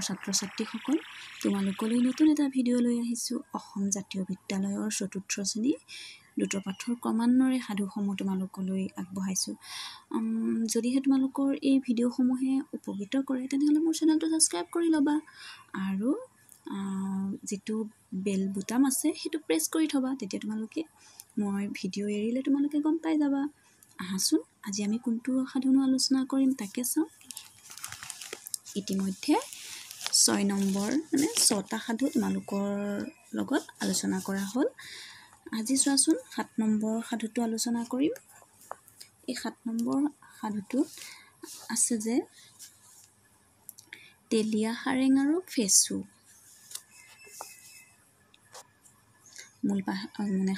ছাত্ৰ ছাত্ৰীসকল, তোমালোকলৈ নতুন এটা ভিডিঅ' লৈ আহিছোঁ। অসম জাতীয় বিদ্যালয়ৰ ৪ৰ্থ শ্ৰেণী দ্ৰুত পাঠৰ ক্ৰমান্বয়ে সাধুসমূহ তোমালোকলৈ আগবঢ়াইছোঁ। যদিহে তোমালোকৰ এই ভিডিঅ'সমূহে উপকৃত কৰে তেনেহ'লে মোৰ চেনেলটো ছাবস্ক্ৰাইব কৰি ল'বা আৰু যিটো বেল বুটাম আছে সেইটো প্ৰেছ কৰি থ'বা, তেতিয়া তোমালোকে মই ভিডিঅ' এৰিলে তোমালোকে গম পাই যাবা। আহাচোন আজি আমি কোনটো সাধুনো আলোচনা কৰিম তাকে চাওঁ। ইতিমধ্যে 6 নম্বৰ মানে 6টা সাধু তোমালোকৰ লগত আলোচনা কৰা হ'ল। আজি চোৱাচোন 7 নম্বৰ সাধুটো আলোচনা কৰিম। এই 7 নম্বৰ সাধুটোত আছে যে তেলীয়া হাৰেং আৰু ফেচু। মূল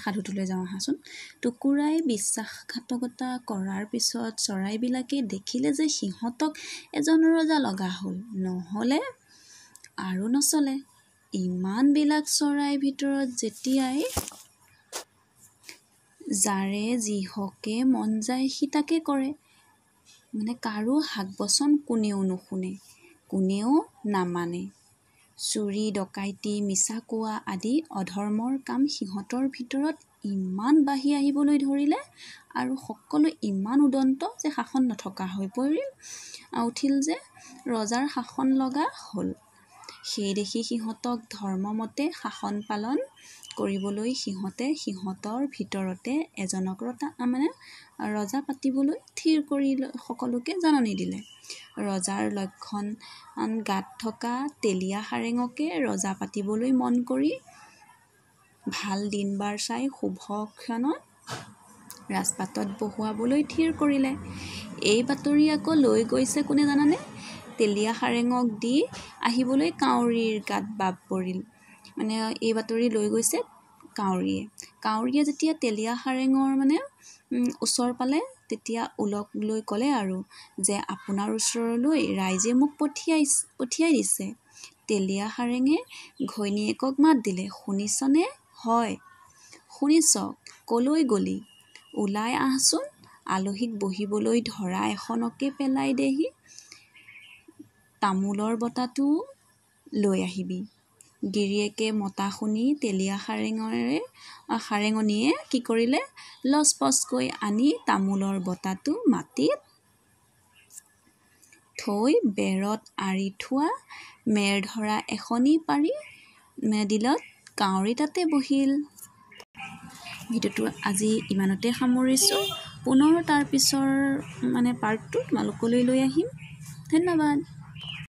সাধুটোলৈ যাওঁ আহাচোন। টুকুৰাই বিশ্বাসঘাতকতা কৰাৰ পিছত চৰাইবিলাকে দেখিলে যে সিহঁতক এজন ৰজা লগা হ'ল, নহ'লে আৰু নচলে। ইমানবিলাক চৰাইৰ ভিতৰত যেতিয়াই যাৰে যিহকে মন যায় সি তাকে কৰে, কাৰো হাক বচন কোনেও নুশুনে, কোনেও নামানে। চুৰি ডকাইতি মিছা কোৱা আদি অধৰ্মৰ কাম সিহঁতৰ ভিতৰত ইমান বাঢ়ি আহিবলৈ ধৰিলে আৰু সকলো ইমান উদন্ত যে শাসন নথকা হৈ উঠিল যে ৰজাৰ শাসন লগা হ'ল। সেই দেখি সিহঁতক ধৰ্মমতে শাসন পালন কৰিবলৈ সিহঁতৰ ভিতৰতে এজনক ৰজা পাতিবলৈ থিৰ কৰি সকলোকে জাননী দিলে। ৰজাৰ লক্ষণ গাত থকা তেলীয়া হাৰেঙকে ৰজা পাতিবলৈ মন কৰি ভাল দিন বাৰ চাই শুভ ক্ষণত ৰাজপাটত বহুৱাবলৈ থিৰ কৰিলে। এই বাতৰি আকৌ লৈ গৈছে কোনে জানানে? তেলীয়া হাৰেঙক দি আহিবলৈ কাউৰীৰ গাত বাপ পৰিল। এই বাতৰি লৈ গৈছে কাউৰীয়ে যেতিয়া তেলীয়া হাৰেঙৰ ওচৰ পালে তেতিয়া ওলগ লৈ ক'লে আৰু যে আপোনাৰ ওচৰলৈ ৰাইজে মোক পঠিয়াই দিছে। তেলীয়া হাৰেঙে ঘৈণীয়েকক মাত দিলে, শুনিছনে? হয় শুনিছ, কলৈ গলি? ওলাই আহচোন, আলহীক বহিবলৈ ধৰা এখনকে পেলাই দেহি, তামোলৰ বঁটাটো লৈ আহিবি। গিৰিয়েকে মতা শুনি তেলীয়া হাৰেঙনীয়ে কি কৰিলে? লচপচকৈ আনি তামোলৰ বঁটাটো মাটিত থৈ বেৰত আঁৰি থোৱা মেৰ ধৰা এখনি পাৰি দিলত কাউৰী তাতে বহিল। ভিডিঅ'টো আজি ইমানতে সামৰিছোঁ। পুনৰ তাৰ পিছৰ পাৰ্টটো তোমালোকলৈ লৈ আহিম। ধন্যবাদ।